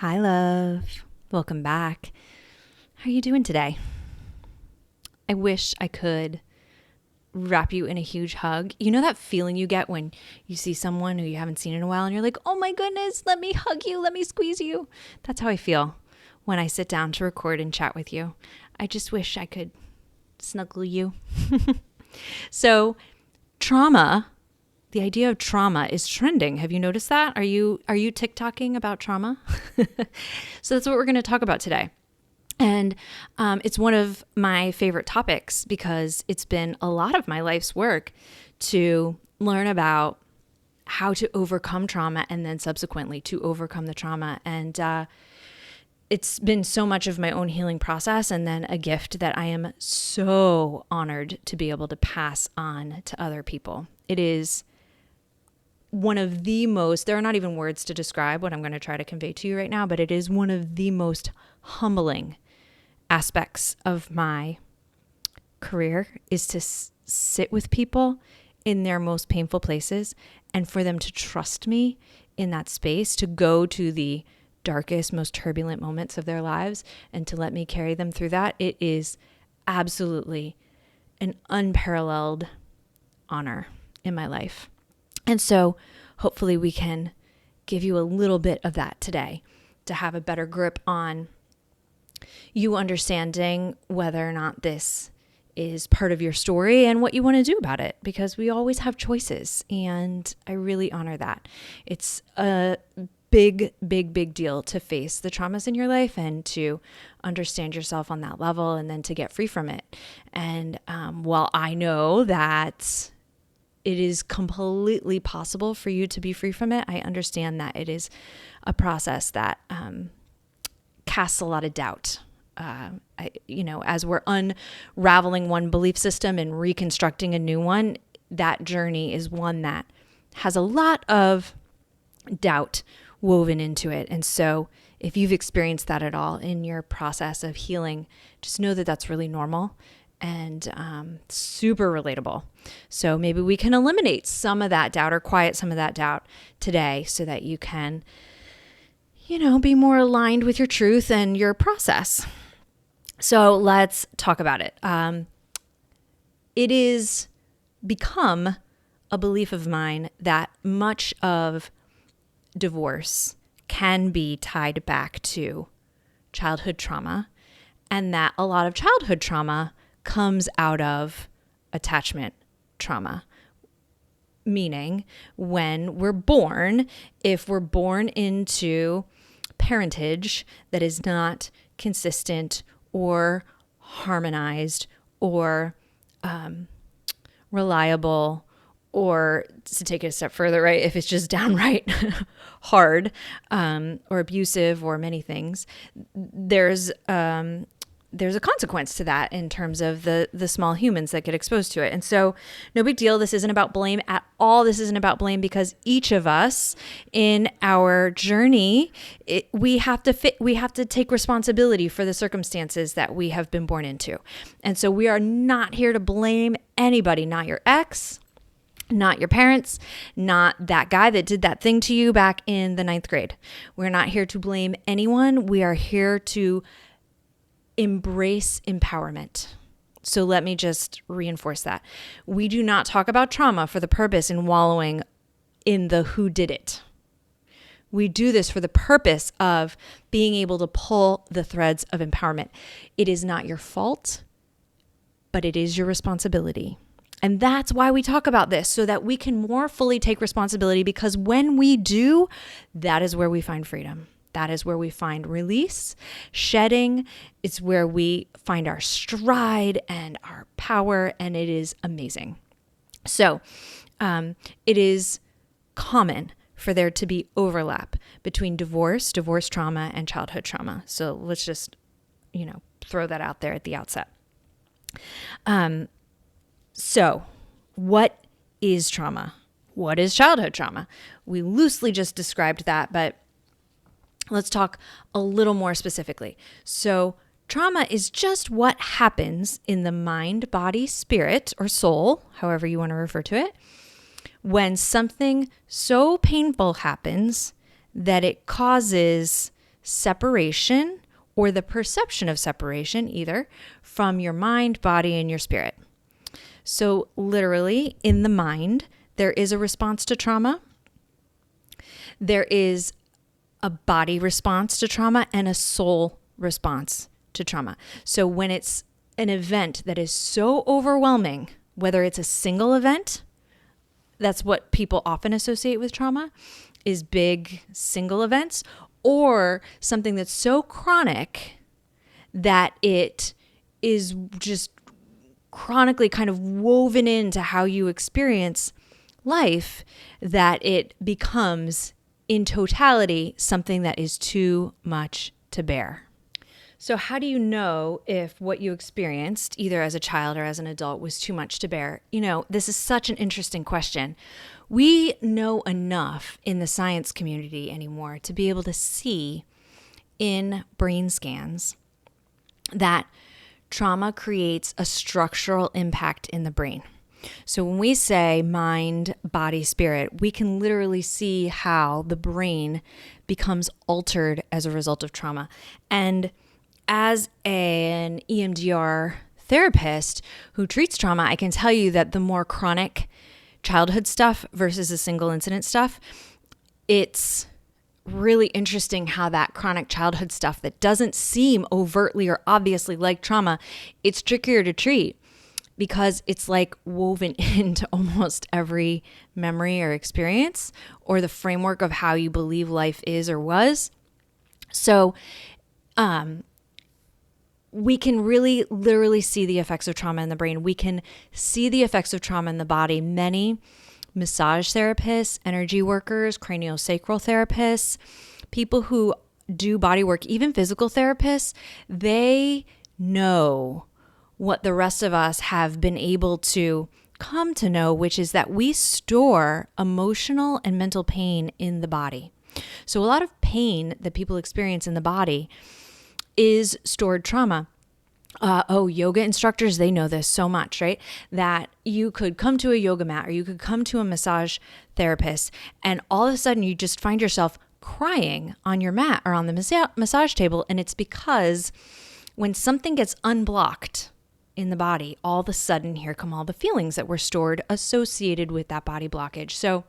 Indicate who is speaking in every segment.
Speaker 1: Hi, love. Welcome back. How are you doing today? I wish I could wrap you in a huge hug. You know that feeling you get when you see someone who you haven't seen in a while and you're like, oh my goodness, let me hug you, let me squeeze you. That's how I feel when I sit down to record and chat with you. I just wish I could snuggle you. So, trauma, the idea of trauma is trending. Have you noticed that? Are you TikToking about trauma? So that's what we're going to talk about today. And it's one of my favorite topics because it's been a lot of my life's work to learn about how to overcome trauma and then subsequently to overcome the trauma. And it's been so much of my own healing process and then a gift that I am so honored to be able to pass on to other people. It is one of the most, there are not even words to describe what I'm going to try to convey to you right now, but it is one of the most humbling aspects of my career is to sit with people in their most painful places and for them to trust me in that space, to go to the darkest, most turbulent moments of their lives and to let me carry them through that. It is absolutely an unparalleled honor in my life. And so hopefully we can give you a little bit of that today to have a better grip on you understanding whether or not this is part of your story and what you want to do about it, because we always have choices. And I really honor that. It's a big, big, big deal to face the traumas in your life and to understand yourself on that level and then to get free from it. And while I know that it is completely possible for you to be free from it, I understand that it is a process that casts a lot of doubt. As we're unraveling one belief system and reconstructing a new one, that journey is one that has a lot of doubt woven into it. And so if you've experienced that at all in your process of healing, just know that that's really normal and super relatable. So maybe we can eliminate some of that doubt or quiet some of that doubt today so that you can, be more aligned with your truth and your process. So let's talk about it. It is become a belief of mine that much of divorce can be tied back to childhood trauma, and that a lot of childhood trauma comes out of attachment trauma. Meaning, when we're born, if we're born into parentage that is not consistent or harmonized or reliable, or to take it a step further, right, if it's just downright hard or abusive or many things, there's a consequence to that in terms of the small humans that get exposed to it. And so no big deal. This isn't about blame at all. This isn't about blame because each of us in our journey, we have to take responsibility for the circumstances that we have been born into. And so we are not here to blame anybody, not your ex, not your parents, not that guy that did that thing to you back in the 9th grade. We're not here to blame anyone. We are here to embrace empowerment. So let me just reinforce that. We do not talk about trauma for the purpose in wallowing in the who did it. We do this for the purpose of being able to pull the threads of empowerment. It is not your fault, but it is your responsibility. And that's why we talk about this, so that we can more fully take responsibility, because when we do, that is where we find freedom. That is where we find release, shedding. It's where we find our stride and our power, and it is amazing. So it is common for there to be overlap between divorce trauma, and childhood trauma. So let's just, throw that out there at the outset. So what is trauma? What is childhood trauma? We loosely just described that, but let's talk a little more specifically. So trauma is just what happens in the mind, body, spirit, or soul, however you want to refer to it, when something so painful happens that it causes separation or the perception of separation, either from your mind, body, and your spirit. So literally in the mind, there is a response to trauma. There is a body response to trauma and a soul response to trauma. So when it's an event that is so overwhelming, whether it's a single event, that's what people often associate with trauma, is big single events, or something that's so chronic that it is just chronically kind of woven into how you experience life, that it becomes in totality something that is too much to bear. So how do you know if what you experienced, either as a child or as an adult, was too much to bear? This is such an interesting question. We know enough in the science community anymore to be able to see in brain scans that trauma creates a structural impact in the brain. So when we say mind, body, spirit, we can literally see how the brain becomes altered as a result of trauma. And as an EMDR therapist who treats trauma, I can tell you that the more chronic childhood stuff versus the single incident stuff, it's really interesting how that chronic childhood stuff that doesn't seem overtly or obviously like trauma, it's trickier to treat because it's like woven into almost every memory or experience or the framework of how you believe life is or was. So, we can really literally see the effects of trauma in the brain. We can see the effects of trauma in the body. Many massage therapists, energy workers, craniosacral therapists, people who do body work, even physical therapists, they know what the rest of us have been able to come to know, which is that we store emotional and mental pain in the body. So a lot of pain that people experience in the body is stored trauma. Yoga instructors, they know this so much, right? That you could come to a yoga mat or you could come to a massage therapist and all of a sudden you just find yourself crying on your mat or on the massage table. And it's because when something gets unblocked in the body, all of a sudden here come all the feelings that were stored associated with that body blockage. So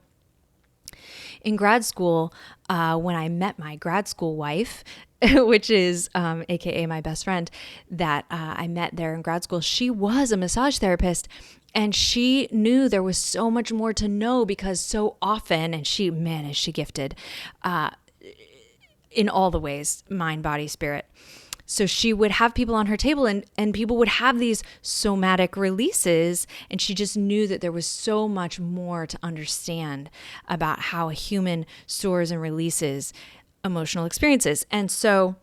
Speaker 1: in grad school, when I met my grad school wife, which is AKA my best friend that I met there in grad school, she was a massage therapist and she knew there was so much more to know because so often, and she, man, is she gifted in all the ways, mind, body, spirit. So she would have people on her table and people would have these somatic releases. And she just knew that there was so much more to understand about how a human stores and releases emotional experiences. And so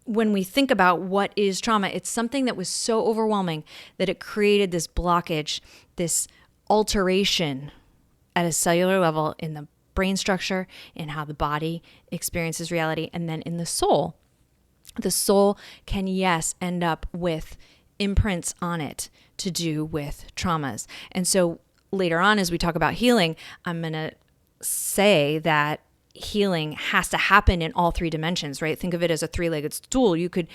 Speaker 1: when we think about what is trauma, it's something that was so overwhelming that it created this blockage, this alteration at a cellular level in the brain structure, in how the body experiences reality, and then in the soul. The soul can, yes, end up with imprints on it to do with traumas. And so later on, as we talk about healing, I'm going to say that healing has to happen in all three dimensions, right? Think of it as a three-legged stool. You could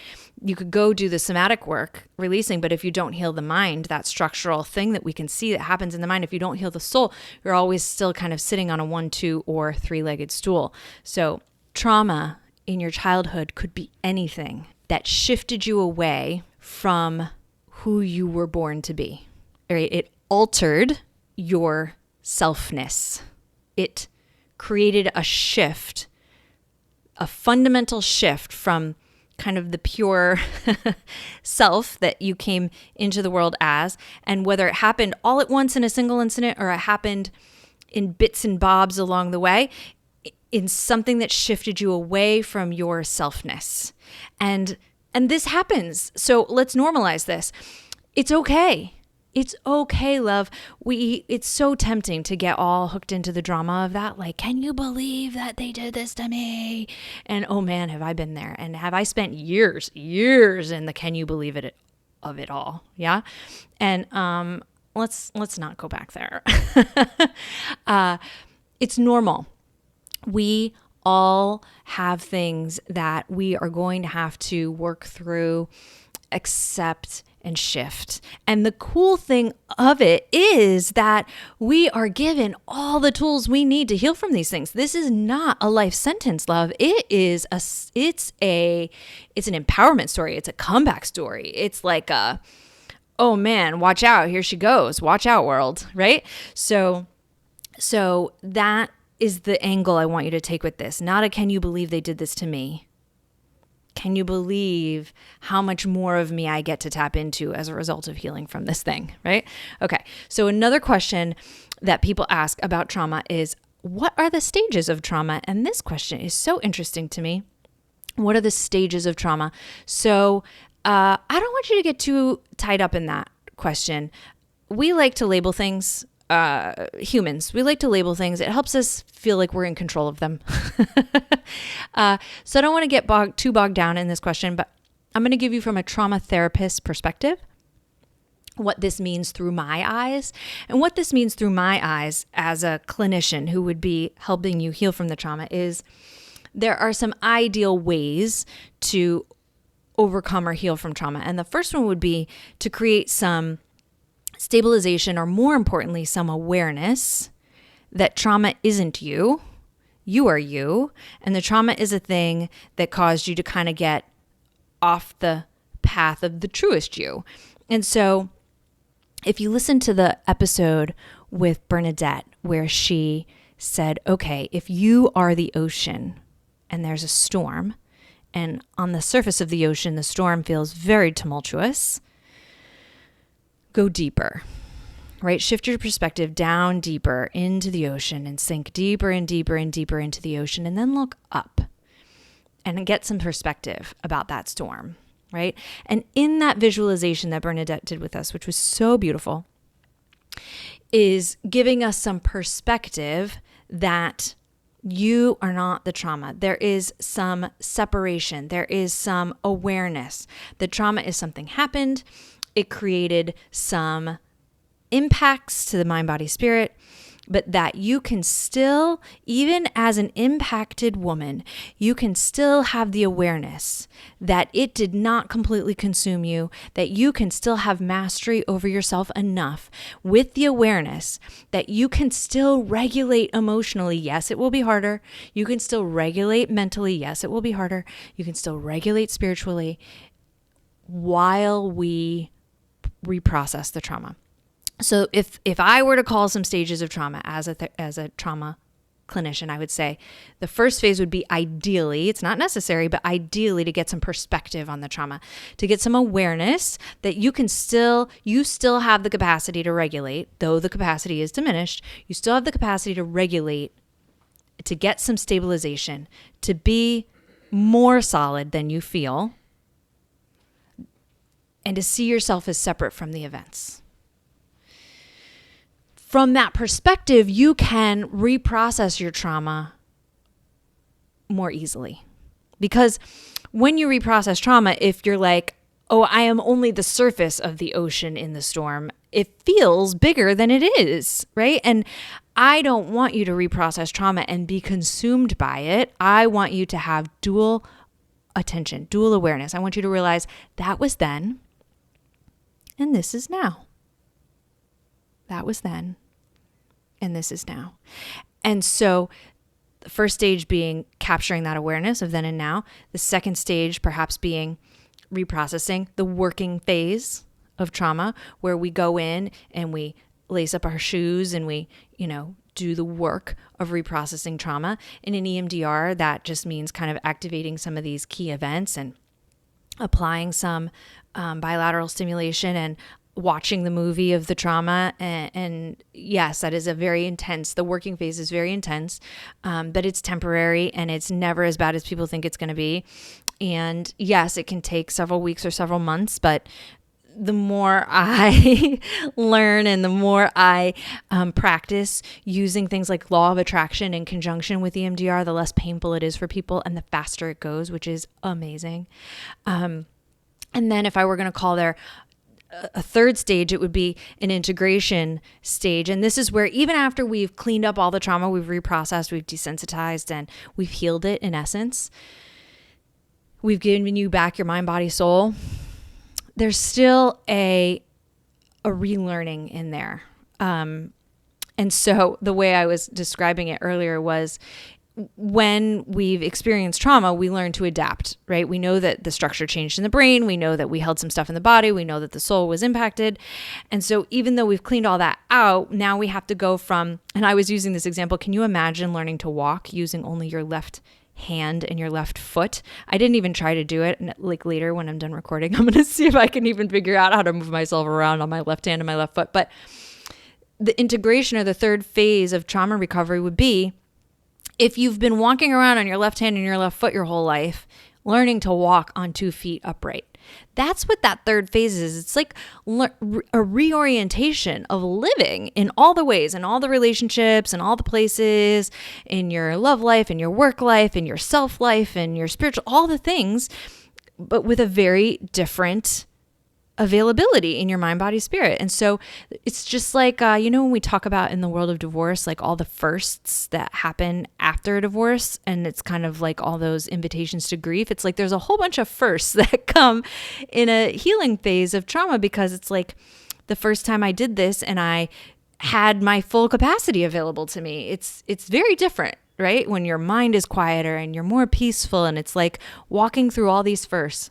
Speaker 1: go do the somatic work, releasing, but if you don't heal the mind, that structural thing that we can see that happens in the mind, if you don't heal the soul, you're always still kind of sitting on a 1, 2, or three-legged stool. So trauma in your childhood could be anything that shifted you away from who you were born to be, right? It altered your selfness. It created a shift, a fundamental shift from kind of the pure self that you came into the world as. And whether it happened all at once in a single incident or it happened in bits and bobs along the way, in something that shifted you away from your selfness. And this happens. So let's normalize this. It's okay. It's okay, love. It's so tempting to get all hooked into the drama of that. Like, can you believe that they did this to me? And oh man, have I been there? And have I spent years in the can you believe it of it all? Yeah. And let's not go back there. It's normal. We all have things that we are going to have to work through, accept, and shift. And the cool thing of it is that we are given all the tools we need to heal from these things. This is not a life sentence, love. It's an empowerment story. It's a comeback story. It's like oh man, watch out, here she goes. Watch out, world, right? So that is the angle I want you to take with this. Not a can you believe they did this to me? Can you believe how much more of me I get to tap into as a result of healing from this thing, right? Okay, so another question that people ask about trauma is, what are the stages of trauma? And this question is so interesting to me. What are the stages of trauma? So I don't want you to get too tied up in that question. We like to label things. Humans, we like to label things. It helps us feel like we're in control of them. So I don't want to get too bogged down in this question, but I'm going to give you from a trauma therapist perspective what this means through my eyes. And what this means through my eyes as a clinician who would be helping you heal from the trauma is there are some ideal ways to overcome or heal from trauma. And the first one would be to create some stabilization, or more importantly, some awareness that trauma isn't you. You are you. And the trauma is a thing that caused you to kind of get off the path of the truest you. And so if you listen to the episode with Bernadette, where she said, okay, if you are the ocean and there's a storm, and on the surface of the ocean, the storm feels very tumultuous, go deeper, right? Shift your perspective down deeper into the ocean and sink deeper and deeper and deeper into the ocean, and then look up and get some perspective about that storm, right? And in that visualization that Bernadette did with us, which was so beautiful, is giving us some perspective that you are not the trauma. There is some separation. There is some awareness. The trauma is something happened. It created some impacts to the mind, body, spirit, but that you can still, even as an impacted woman, you can still have the awareness that it did not completely consume you, that you can still have mastery over yourself enough with the awareness that you can still regulate emotionally. Yes, it will be harder. You can still regulate mentally. Yes, it will be harder. You can still regulate spiritually while we reprocess the trauma. So if I were to call some stages of trauma as a trauma clinician, I would say the first phase would be ideally, it's not necessary, but ideally to get some perspective on the trauma, to get some awareness that you still have the capacity to regulate, though the capacity is diminished, you still have the capacity to regulate, to get some stabilization, to be more solid than you feel, and to see yourself as separate from the events. From that perspective, you can reprocess your trauma more easily. Because when you reprocess trauma, if you're like, oh, I am only the surface of the ocean in the storm, it feels bigger than it is, right? And I don't want you to reprocess trauma and be consumed by it. I want you to have dual attention, dual awareness. I want you to realize that was then, and this is now. That was then, and this is now. And so the first stage being capturing that awareness of then and now. The second stage perhaps being reprocessing, the working phase of trauma, where we go in and we lace up our shoes and we, do the work of reprocessing trauma. In an EMDR, that just means kind of activating some of these key events and applying some bilateral stimulation and watching the movie of the trauma. And yes, that is the working phase is very intense, but it's temporary and it's never as bad as people think it's going to be. And yes, it can take several weeks or several months, but the more I learn and the more I practice using things like law of attraction in conjunction with EMDR, the less painful it is for people and the faster it goes, which is amazing. And then if I were going to call there a third stage, it would be an integration stage. And this is where even after we've cleaned up all the trauma, we've reprocessed, we've desensitized, and we've healed it in essence, we've given you back your mind, body, soul, there's still a relearning in there. And so the way I was describing it earlier was, when we've experienced trauma, we learn to adapt, right? We know that the structure changed in the brain. We know that we held some stuff in the body. We know that the soul was impacted. And so even though we've cleaned all that out, now we have to go from, and I was using this example, can you imagine learning to walk using only your left hand and your left foot? I didn't even try to do it. And like later when I'm done recording, I'm going to see if I can even figure out how to move myself around on my left hand and my left foot. But the integration, or the third phase of trauma recovery, would be, if you've been walking around on your left hand and your left foot your whole life, learning to walk on 2 feet upright. That's what that third phase is. It's like a reorientation of living in all the ways, in all the relationships, and all the places, in your love life, in your work life, in your self life, in your spiritual, all the things, but with a very different availability in your mind, body, spirit. And so it's just like, when we talk about in the world of divorce, like all the firsts that happen after a divorce, and it's kind of like all those invitations to grief. It's like there's a whole bunch of firsts that come in a healing phase of trauma, because it's like the first time I did this and I had my full capacity available to me. It's very different, right? When your mind is quieter and you're more peaceful, and it's like walking through all these firsts.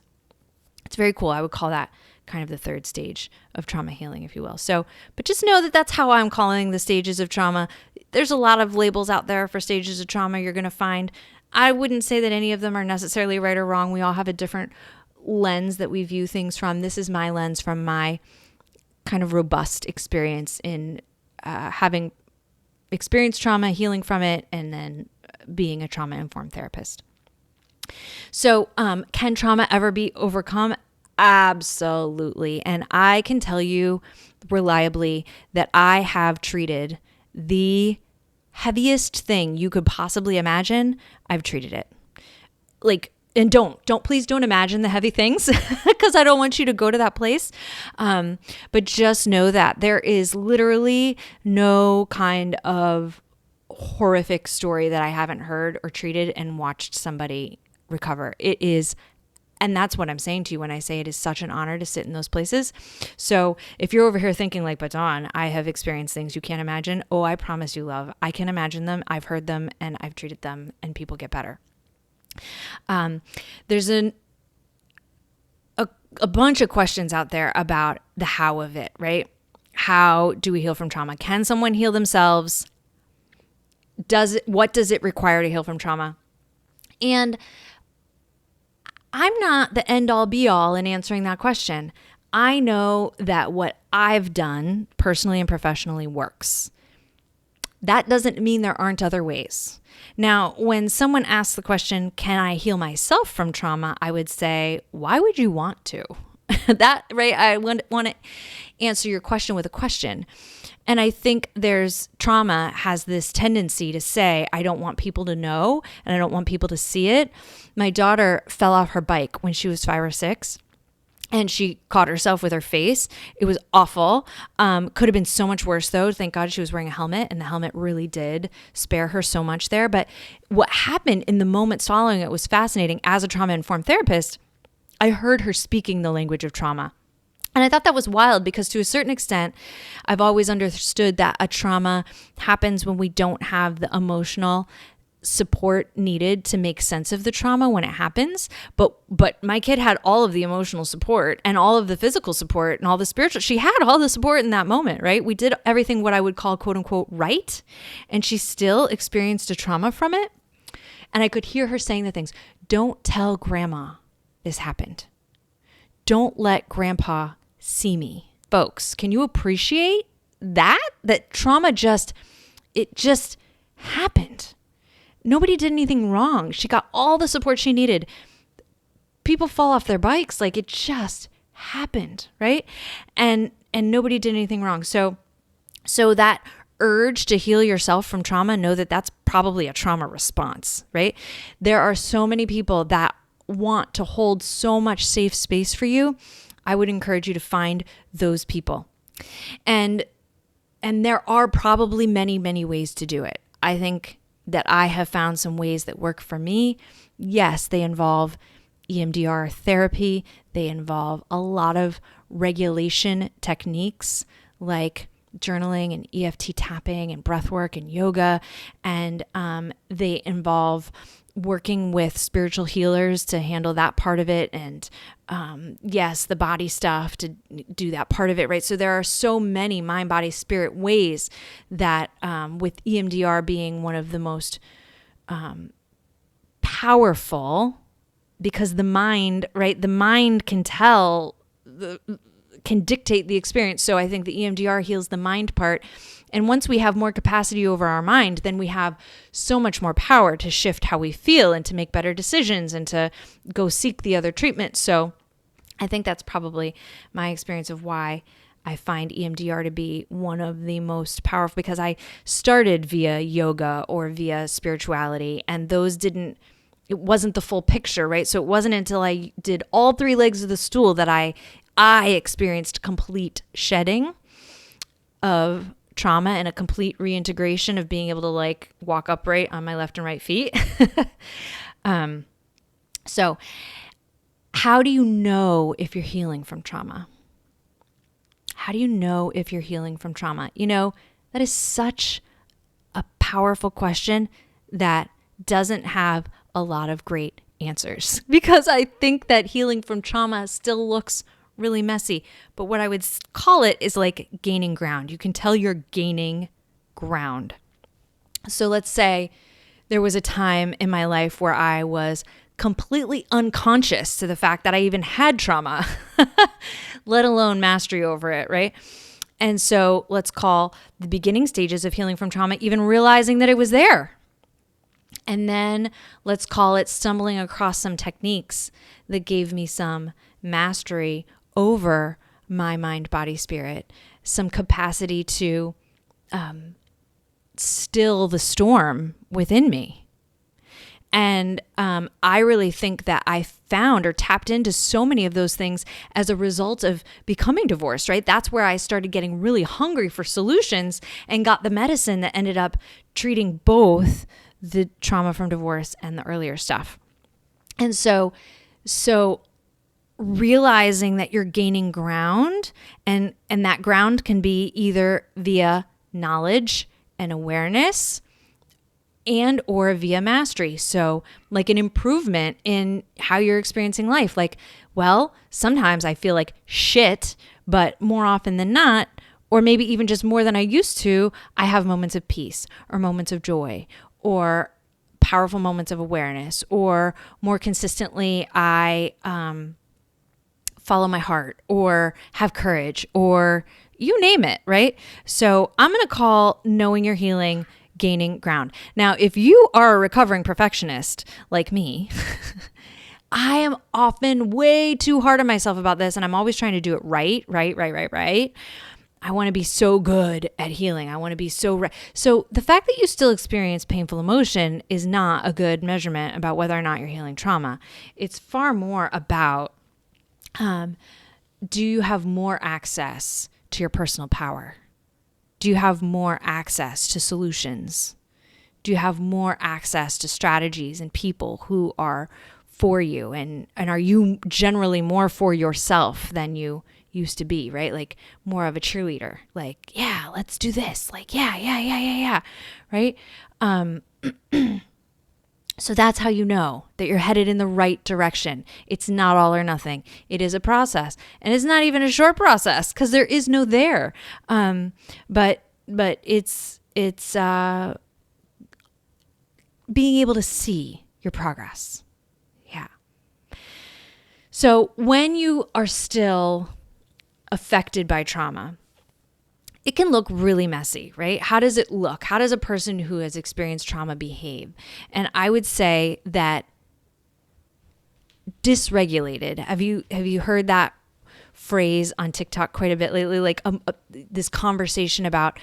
Speaker 1: It's very cool. I would call that kind of the third stage of trauma healing, if you will. So, but just know that that's how I'm calling the stages of trauma. There's a lot of labels out there for stages of trauma you're going to find. I wouldn't say that any of them are necessarily right or wrong. We all have a different lens that we view things from. This is my lens from my kind of robust experience in having experienced trauma, healing from it, and then being a trauma-informed therapist. So can trauma ever be overcome? Absolutely. And I can tell you reliably that I have treated the heaviest thing you could possibly imagine. I've treated it. And please don't imagine the heavy things, because I don't want you to go to that place. But just know that there is literally no kind of horrific story that I haven't heard or treated and watched somebody recover. It is. And that's what I'm saying to you when I say it is such an honor to sit in those places. So if you're over here thinking like, but Dawn, I have experienced things you can't imagine. Oh, I promise you, love, I can imagine them. I've heard them and I've treated them, and people get better. There's a bunch of questions out there about the how of it, right? How do we heal from trauma? Can someone heal themselves? What does it require to heal from trauma? And I'm not the end all be all in answering that question. I know that what I've done personally and professionally works. That doesn't mean there aren't other ways. Now, when someone asks the question, can I heal myself from trauma? I would say, why would you want to? Right? I want to answer your question with a question. And I think trauma has this tendency to say, I don't want people to know, and I don't want people to see it. My daughter fell off her bike when she was 5 or 6, and she caught herself with her face. It was awful. Could have been so much worse though. Thank God she was wearing a helmet, and the helmet really did spare her so much there. But what happened in the moments following it was fascinating. As a trauma-informed therapist, I heard her speaking the language of trauma. And I thought that was wild, because to a certain extent, I've always understood that a trauma happens when we don't have the emotional support needed to make sense of the trauma when it happens. But my kid had all of the emotional support and all of the physical support and all the spiritual. She had all the support in that moment, right? We did everything what I would call quote unquote right. And she still experienced a trauma from it. And I could hear her saying the things, don't tell grandma this happened. Don't let grandpa see me. Folks, can you appreciate that trauma just happened? Nobody did anything wrong. She got all the support she needed. People fall off their bikes. Like, it just happened, right? And nobody did anything wrong. So that urge to heal yourself from trauma, know that that's probably a trauma response, right? There are so many people that want to hold so much safe space for you. I would encourage you to find those people. And there are probably many, many ways to do it. I think that I have found some ways that work for me. Yes, they involve EMDR therapy. They involve a lot of regulation techniques like journaling and EFT tapping and breath work and yoga. And they involve working with spiritual healers to handle that part of it. And yes, the body stuff to do that part of it, right? So there are so many mind, body, spirit ways that with EMDR being one of the most powerful, because the mind, right? The mind can can dictate the experience. So I think the EMDR heals the mind part. And once we have more capacity over our mind, then we have so much more power to shift how we feel and to make better decisions and to go seek the other treatment. So I think that's probably my experience of why I find EMDR to be one of the most powerful, because I started via yoga or via spirituality, and it wasn't the full picture, right? So it wasn't until I did all three legs of the stool that I experienced complete shedding of trauma and a complete reintegration of being able to like walk upright on my left and right feet. So how do you know if you're healing from trauma? How do you know if you're healing from trauma? That is such a powerful question that doesn't have a lot of great answers, because I think that healing from trauma still looks really messy. But what I would call it is like gaining ground. You can tell you're gaining ground. So let's say there was a time in my life where I was completely unconscious to the fact that I even had trauma, let alone mastery over it, right? And so let's call the beginning stages of healing from trauma even realizing that it was there. And then let's call it stumbling across some techniques that gave me some mastery over my mind, body, spirit, some capacity to still the storm within me. And I really think that I found or tapped into so many of those things as a result of becoming divorced, right? That's where I started getting really hungry for solutions and got the medicine that ended up treating both the trauma from divorce and the earlier stuff. And so realizing that you're gaining ground, and that ground can be either via knowledge and awareness and or via mastery. So like an improvement in how you're experiencing life. Like, well, sometimes I feel like shit, but more often than not, or maybe even just more than I used to, I have moments of peace or moments of joy or powerful moments of awareness, or more consistently, I follow my heart or have courage, or you name it, right? So I'm going to call knowing you're healing gaining ground. Now, if you are a recovering perfectionist like me, I am often way too hard on myself about this, and I'm always trying to do it right. I want to be so good at healing. I want to be so So the fact that you still experience painful emotion is not a good measurement about whether or not you're healing trauma. It's far more about, do you have more access to your personal power? Do you have more access to solutions? Do you have more access to strategies and people who are for you? And are you generally more for yourself than you used to be, right? Like more of a cheerleader, like, yeah, let's do this. Like, yeah. Right? So that's how you know that you're headed in the right direction. It's not all or nothing. It is a process, and it's not even a short process because there is no there. But it's being able to see your progress. Yeah. So when you are still affected by trauma, it can look really messy, right? How does it look? How does a person who has experienced trauma behave? And I would say that dysregulated. Have you heard that phrase on TikTok quite a bit lately? Like this conversation about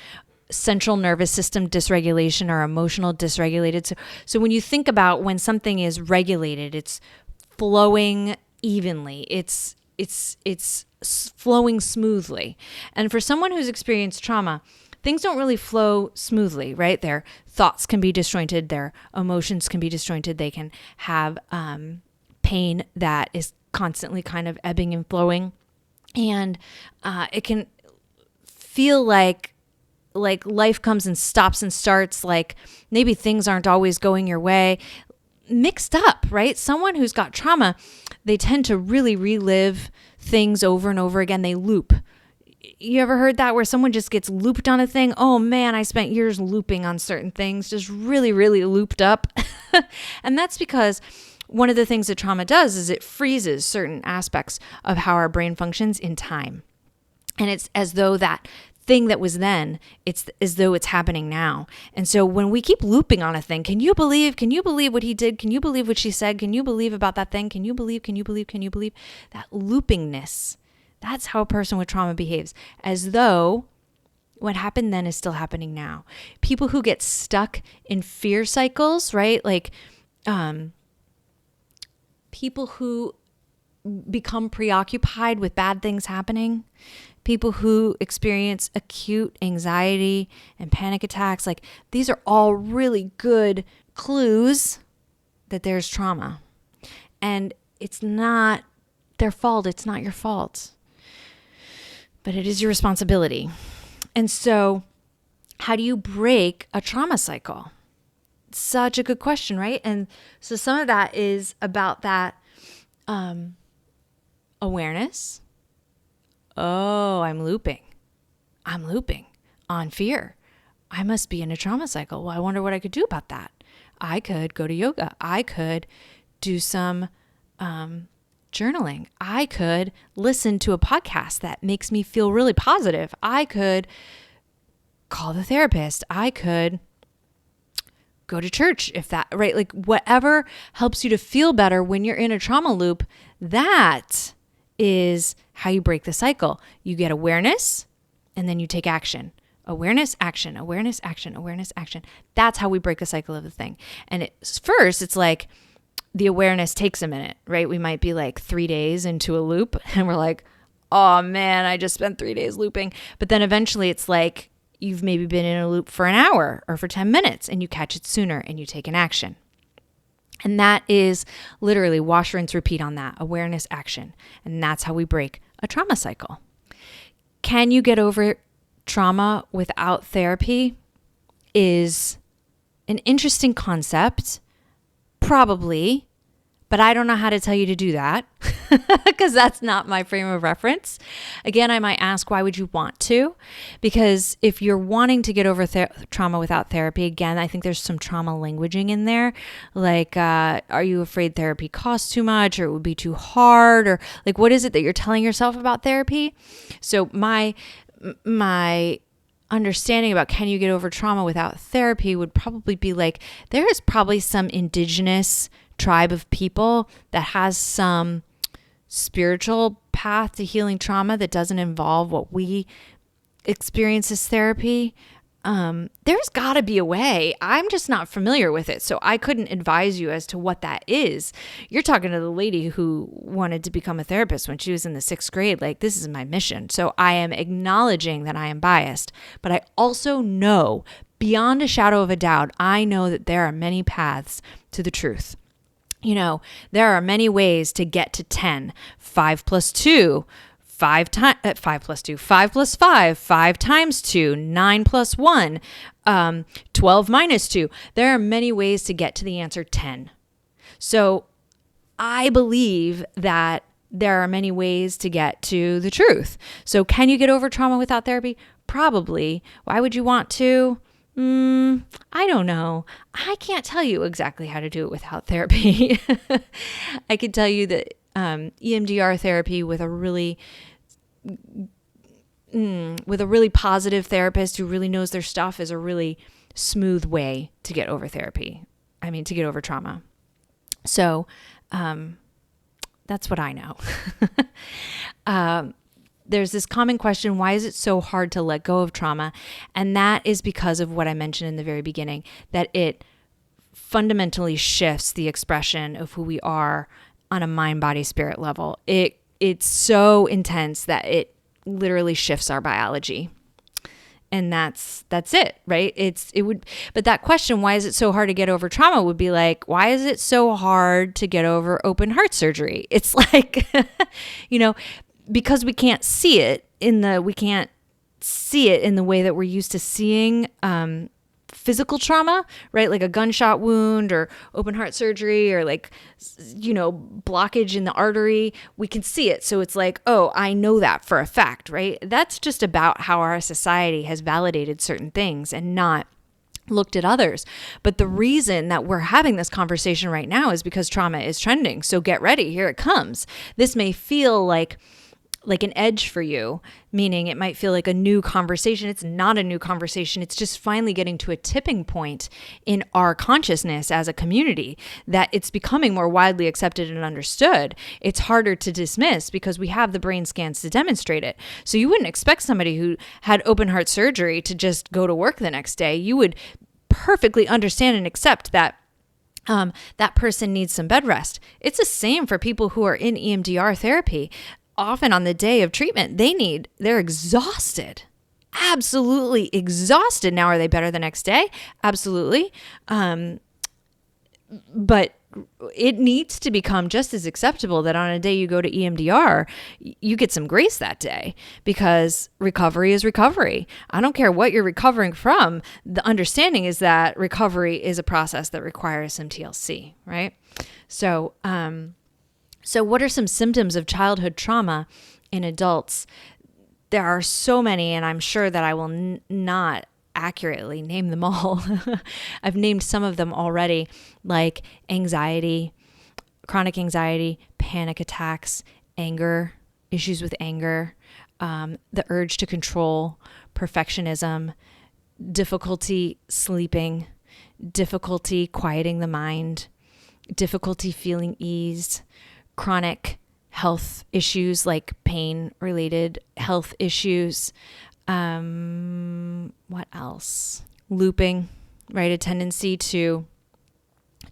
Speaker 1: central nervous system dysregulation or emotional dysregulated. So when you think about when something is regulated, it's flowing evenly. It's flowing smoothly. And for someone who's experienced trauma, things don't really flow smoothly, right? Their thoughts can be disjointed, their emotions can be disjointed, they can have pain that is constantly kind of ebbing and flowing, and it can feel like life comes and stops and starts, like maybe things aren't always going your way, mixed up, right? Someone who's got trauma, they tend to really relive things over and over again. They loop. You ever heard that, where someone just gets looped on a thing? Oh man, I spent years looping on certain things, just really, really looped up. And that's because one of the things that trauma does is it freezes certain aspects of how our brain functions in time. And it's as though that thing that was then, it's as though it's happening now. And so when we keep looping on a thing, can you believe what he did? Can you believe what she said? Can you believe about that thing? Can you believe? That loopingness, that's how a person with trauma behaves, as though what happened then is still happening now. People who get stuck in fear cycles, right? Like people who become preoccupied with bad things happening, people who experience acute anxiety and panic attacks, like these are all really good clues that there's trauma. And it's not their fault. It's not your fault. But it is your responsibility. And so how do you break a trauma cycle? Such a good question, right? And so some of that is about that awareness. Oh, I'm looping on fear. I must be in a trauma cycle. Well, I wonder what I could do about that. I could go to yoga. I could do some journaling. I could listen to a podcast that makes me feel really positive. I could call the therapist. I could go to church, if that, right? Like whatever helps you to feel better when you're in a trauma loop, that is how you break the cycle. You get awareness and then you take action. Awareness, action, awareness, action, awareness, action. That's how we break the cycle of the thing. And first, it's like the awareness takes a minute, right? We might be like 3 days into a loop and we're like, oh man, I just spent 3 days looping. But then eventually it's like you've maybe been in a loop for an hour or for 10 minutes and you catch it sooner and you take an action. And that is literally wash, rinse, repeat on that. Awareness, action. And that's how we break a trauma cycle. Can you get over trauma without therapy? Is an interesting concept. Probably. But I don't know how to tell you to do that because that's not my frame of reference. Again, I might ask, why would you want to? Because if you're wanting to get over trauma without therapy, again, I think there's some trauma languaging in there. Like, are you afraid therapy costs too much, or it would be too hard? Or like, what is it that you're telling yourself about therapy? So my understanding about can you get over trauma without therapy would probably be like, there is probably some indigenous tribe of people that has some spiritual path to healing trauma that doesn't involve what we experience as therapy. There's got to be a way. I'm just not familiar with it, so I couldn't advise you as to what that is. You're talking to the lady who wanted to become a therapist when she was in the 6th grade. Like, this is my mission. So I am acknowledging that I am biased, but I also know beyond a shadow of a doubt, I know that there are many paths to the truth. You know, there are many ways to get to 10. 5 plus 2, 5 plus 2, 5 plus 5, 5 times 2, 9 plus 1, 12 minus 2. There are many ways to get to the answer 10. So I believe that there are many ways to get to the truth. So can you get over trauma without therapy? Probably. Why would you want to? I don't know. I can't tell you exactly how to do it without therapy. I can tell you that EMDR therapy with a really positive therapist who really knows their stuff is a really smooth way to get over to get over trauma. So that's what I know. There's this common question, why is it so hard to let go of trauma? And that is because of what I mentioned in the very beginning, that it fundamentally shifts the expression of who we are on a mind, body, spirit level. It it's so intense that it literally shifts our biology. And that's it, right? But that question, why is it so hard to get over trauma, would be like, why is it so hard to get over open heart surgery? It's like, because we can't see it in the way that we're used to seeing physical trauma, right? Like a gunshot wound or open heart surgery or blockage in the artery. We can see it. So it's like, oh, I know that for a fact, right? That's just about how our society has validated certain things and not looked at others. But the reason that we're having this conversation right now is because trauma is trending. So get ready. Here it comes. This may feel like an edge for you, meaning it might feel like a new conversation. It's not a new conversation. It's just finally getting to a tipping point in our consciousness as a community that it's becoming more widely accepted and understood. It's harder to dismiss because we have the brain scans to demonstrate it. So you wouldn't expect somebody who had open heart surgery to just go to work the next day. You would perfectly understand and accept that that person needs some bed rest. It's the same for people who are in EMDR therapy. Often on the day of treatment, they're exhausted, absolutely exhausted. Now, are they better the next day? Absolutely. But it needs to become just as acceptable that on a day you go to EMDR, you get some grace that day, because recovery is recovery. I don't care what you're recovering from. The understanding is that recovery is a process that requires some TLC, right? So what are some symptoms of childhood trauma in adults? There are so many, and I'm sure that I will not accurately name them all. I've named some of them already, like anxiety, chronic anxiety, panic attacks, anger, issues with anger, the urge to control, perfectionism, difficulty sleeping, difficulty quieting the mind, difficulty feeling ease, chronic health issues like pain-related health issues. What else? Looping, right? A tendency to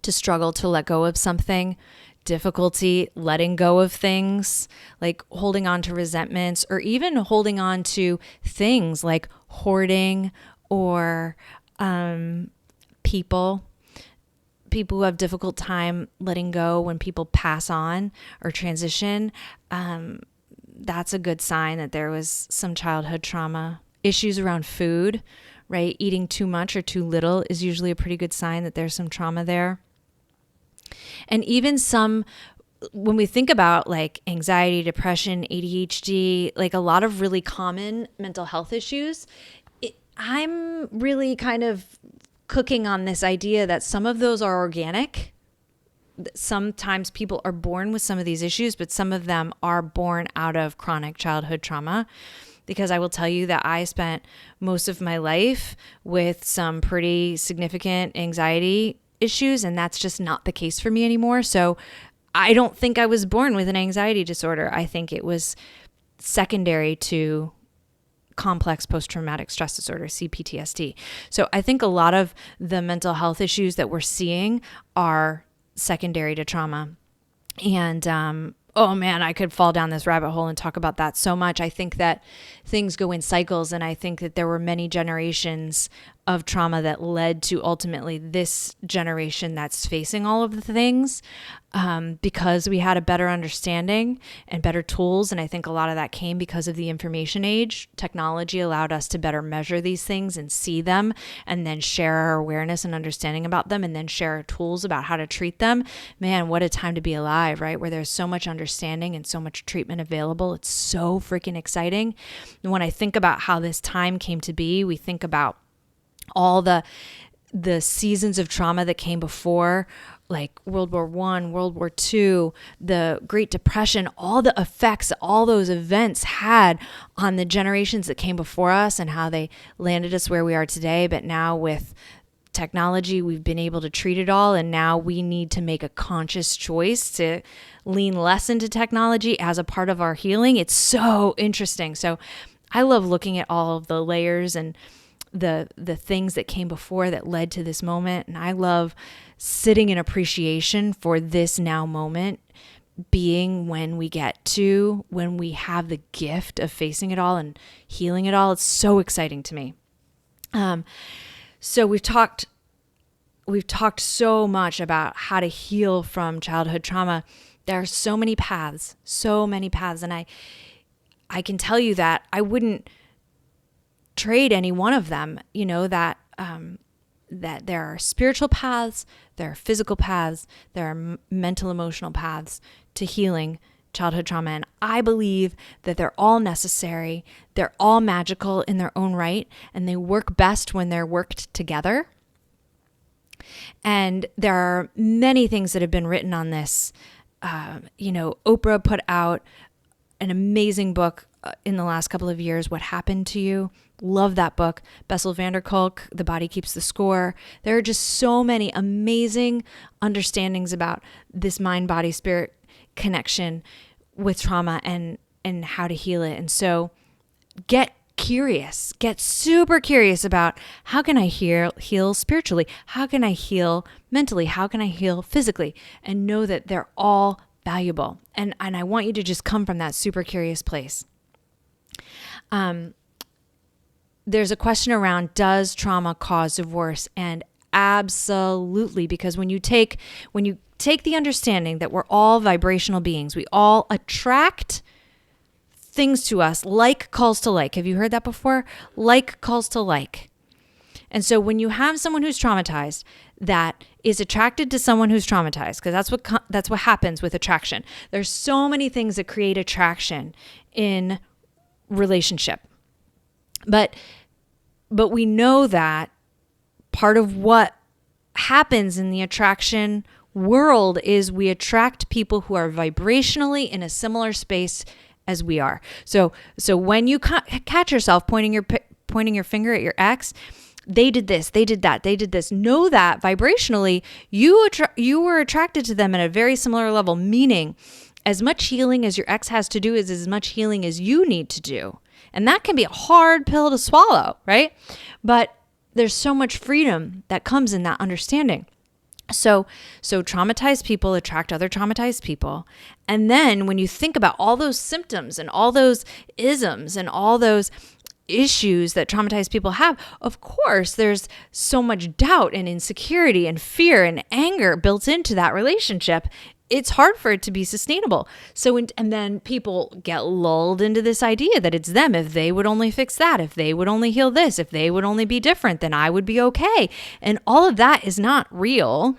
Speaker 1: struggle to let go of something, difficulty letting go of things, like holding on to resentments, or even holding on to things like hoarding or people who have difficult time letting go when people pass on or transition. That's a good sign that there was some childhood trauma. Issues around food, right? Eating too much or too little is usually a pretty good sign that there's some trauma there. And even when we think about like anxiety, depression, ADHD, like a lot of really common mental health issues, I'm really kind of cooking on this idea that some of those are organic. Sometimes people are born with some of these issues, but some of them are born out of chronic childhood trauma. Because I will tell you that I spent most of my life with some pretty significant anxiety issues, and that's just not the case for me anymore. So I don't think I was born with an anxiety disorder. I think it was secondary to complex post-traumatic stress disorder, CPTSD. So I think a lot of the mental health issues that we're seeing are secondary to trauma. And oh man, I could fall down this rabbit hole and talk about that so much. I think that things go in cycles, and I think that there were many generations of trauma that led to ultimately this generation that's facing all of the things, because we had a better understanding and better tools. And I think a lot of that came because of the information age. Technology allowed us to better measure these things and see them, and then share our awareness and understanding about them, and then share our tools about how to treat them. Man, what a time to be alive, right? Where there's so much understanding and so much treatment available. It's so freaking exciting. And when I think about how this time came to be, we think about all the seasons of trauma that came before, like World War I, World War II, the Great Depression, all the effects all those events had on the generations that came before us and how they landed us where we are today. But now with technology, we've been able to treat it all. And now we need to make a conscious choice to lean less into technology as a part of our healing. It's so interesting. So I love looking at all of the layers and the things that came before that led to this moment. And I love sitting in appreciation for this now moment, being when we have the gift of facing it all and healing it all. It's so exciting to me. So we've talked so much about how to heal from childhood trauma. There are so many paths. And I can tell you that I wouldn't trade any one of them, that there are spiritual paths, there are physical paths, there are mental, emotional paths to healing childhood trauma. And I believe that they're all necessary. They're all magical in their own right, and they work best when they're worked together. And there are many things that have been written on this. Oprah put out an amazing book in the last couple of years, What Happened to You. Love that book. Bessel van der Kolk, The Body Keeps the Score. There are just so many amazing understandings about this mind, body, spirit connection with trauma and how to heal it. And so get super curious about how can I heal spiritually? How can I heal mentally? How can I heal physically? And know that they're all valuable. And I want you to just come from that super curious place. There's a question around, does trauma cause divorce? And absolutely, because when you take the understanding that we're all vibrational beings, we all attract things to us, like calls to like. Have you heard that before? Like calls to like. And so when you have someone who's traumatized that is attracted to someone who's traumatized, because that's what happens with attraction. There's so many things that create attraction in relationship. But we know that part of what happens in the attraction world is we attract people who are vibrationally in a similar space as we are. So when you catch yourself pointing your finger at your ex, they did this, they did that, they did this. Know that vibrationally you were attracted to them at a very similar level, meaning as much healing as your ex has to do is as much healing as you need to do. And that can be a hard pill to swallow, right? But there's so much freedom that comes in that understanding. So traumatized people attract other traumatized people. And then when you think about all those symptoms and all those isms and all those issues that traumatized people have, of course, there's so much doubt and insecurity and fear and anger built into that relationship. It's hard for it to be sustainable. And then people get lulled into this idea that it's them. If they would only fix that, if they would only heal this, if they would only be different, then I would be okay. And all of that is not real.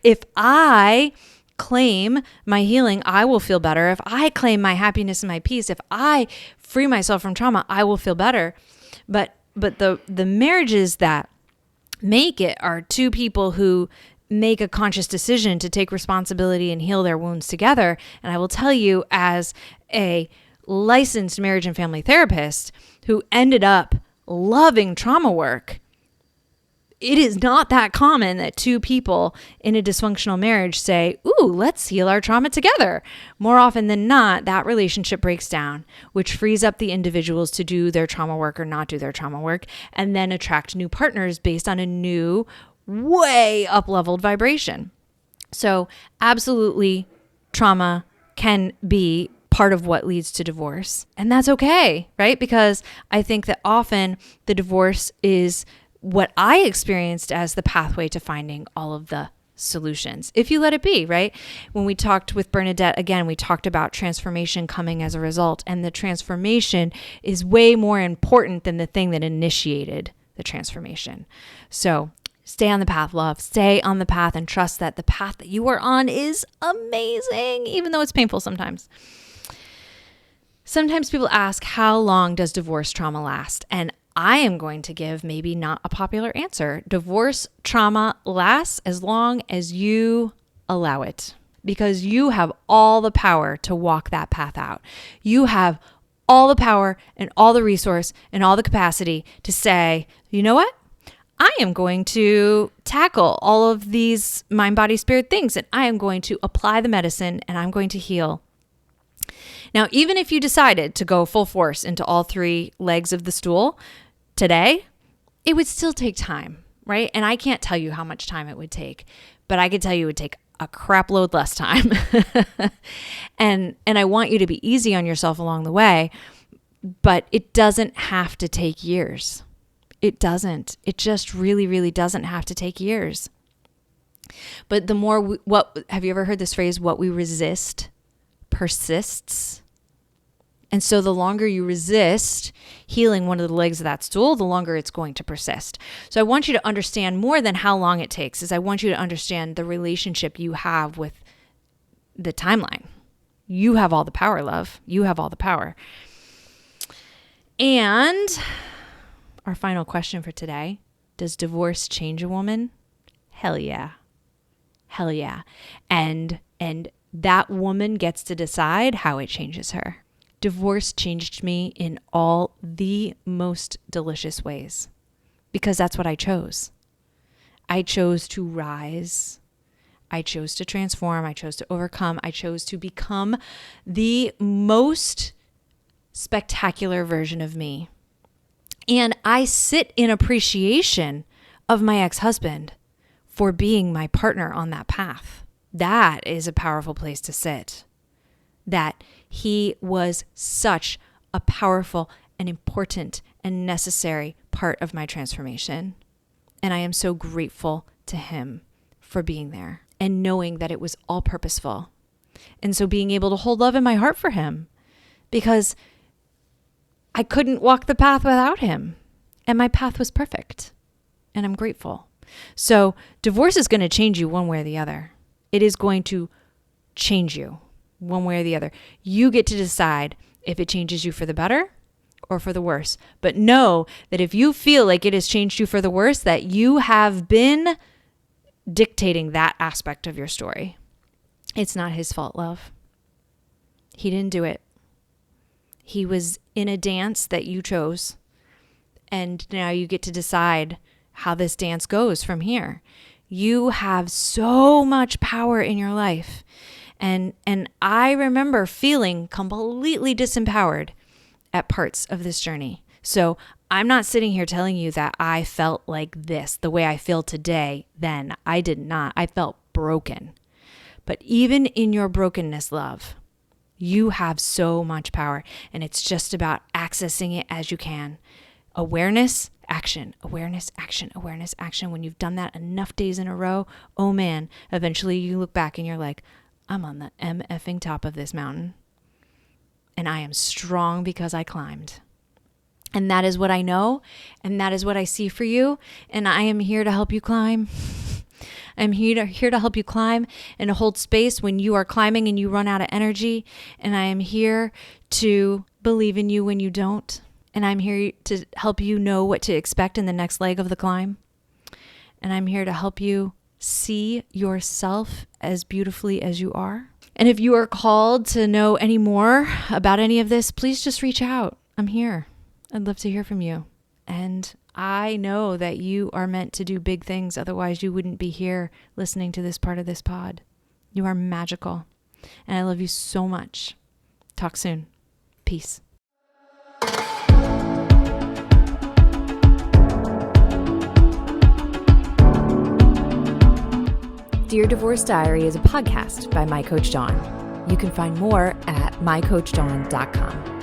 Speaker 1: If I claim my healing, I will feel better. If I claim my happiness and my peace, if I free myself from trauma, I will feel better. But the marriages that make it are two people who make a conscious decision to take responsibility and heal their wounds together. And I will tell you, as a licensed marriage and family therapist who ended up loving trauma work, it is not that common that two people in a dysfunctional marriage say, ooh, let's heal our trauma together. More often than not, that relationship breaks down, which frees up the individuals to do their trauma work or not do their trauma work, and then attract new partners based on a new, way up-leveled vibration. So absolutely, trauma can be part of what leads to divorce. And that's okay, right? Because I think that often the divorce is what I experienced as the pathway to finding all of the solutions, if you let it be, right? When we talked with Bernadette, again, we talked about transformation coming as a result, and the transformation is way more important than the thing that initiated the transformation. So stay on the path, love. Stay on the path and trust that the path that you are on is amazing, even though it's painful sometimes. Sometimes people ask, how long does divorce trauma last? And I am going to give maybe not a popular answer. Divorce trauma lasts as long as you allow it, because you have all the power to walk that path out. You have all the power and all the resource and all the capacity to say, you know what? I am going to tackle all of these mind, body, spirit things, and I am going to apply the medicine and I'm going to heal. Now, even if you decided to go full force into all three legs of the stool today, it would still take time, right? And I can't tell you how much time it would take, but I could tell you it would take a crap load less time. and I want you to be easy on yourself along the way, but it doesn't have to take years. It doesn't. It just really, really doesn't have to take years. But the more, have you ever heard this phrase, what we resist persists? And so the longer you resist healing one of the legs of that stool, the longer it's going to persist. So I want you to understand more than how long it takes, is I want you to understand the relationship you have with the timeline. You have all the power, love. You have all the power. And our final question for today, does divorce change a woman? Hell yeah. Hell yeah. And that woman gets to decide how it changes her. Divorce changed me in all the most delicious ways because that's what I chose. I chose to rise. I chose to transform. I chose to overcome. I chose to become the most spectacular version of me. And I sit in appreciation of my ex-husband for being my partner on that path. That is a powerful place to sit. That he was such a powerful and important and necessary part of my transformation. And I am so grateful to him for being there and knowing that it was all purposeful. And so being able to hold love in my heart for him because I couldn't walk the path without him. And my path was perfect. And I'm grateful. So divorce is going to change you one way or the other. It is going to change you one way or the other. You get to decide if it changes you for the better or for the worse. But know that if you feel like it has changed you for the worse, that you have been dictating that aspect of your story. It's not his fault, love. He didn't do it. He was in a dance that you chose. And now you get to decide how this dance goes from here. You have so much power in your life. And I remember feeling completely disempowered at parts of this journey. So I'm not sitting here telling you that I felt like this, the way I feel today, then. I did not. I felt broken. But even in your brokenness, love, you have so much power. And it's just about accessing it as you can. Awareness, action, awareness, action, awareness, action. When you've done that enough days in a row, oh man, eventually you look back and you're like, I'm on the MFing top of this mountain. And I am strong because I climbed. And that is what I know. And that is what I see for you. And I am here to help you climb. I'm here to help you climb and to hold space when you are climbing and you run out of energy. And I am here to believe in you when you don't. And I'm here to help you know what to expect in the next leg of the climb. And I'm here to help you see yourself as beautifully as you are. And if you are called to know any more about any of this, please just reach out. I'm here. I'd love to hear from you. And I know that you are meant to do big things. Otherwise, you wouldn't be here listening to this part of this pod. You are magical. And I love you so much. Talk soon. Peace. Dear Divorce Diary is a podcast by My Coach Dawn. You can find more at mycoachdawn.com.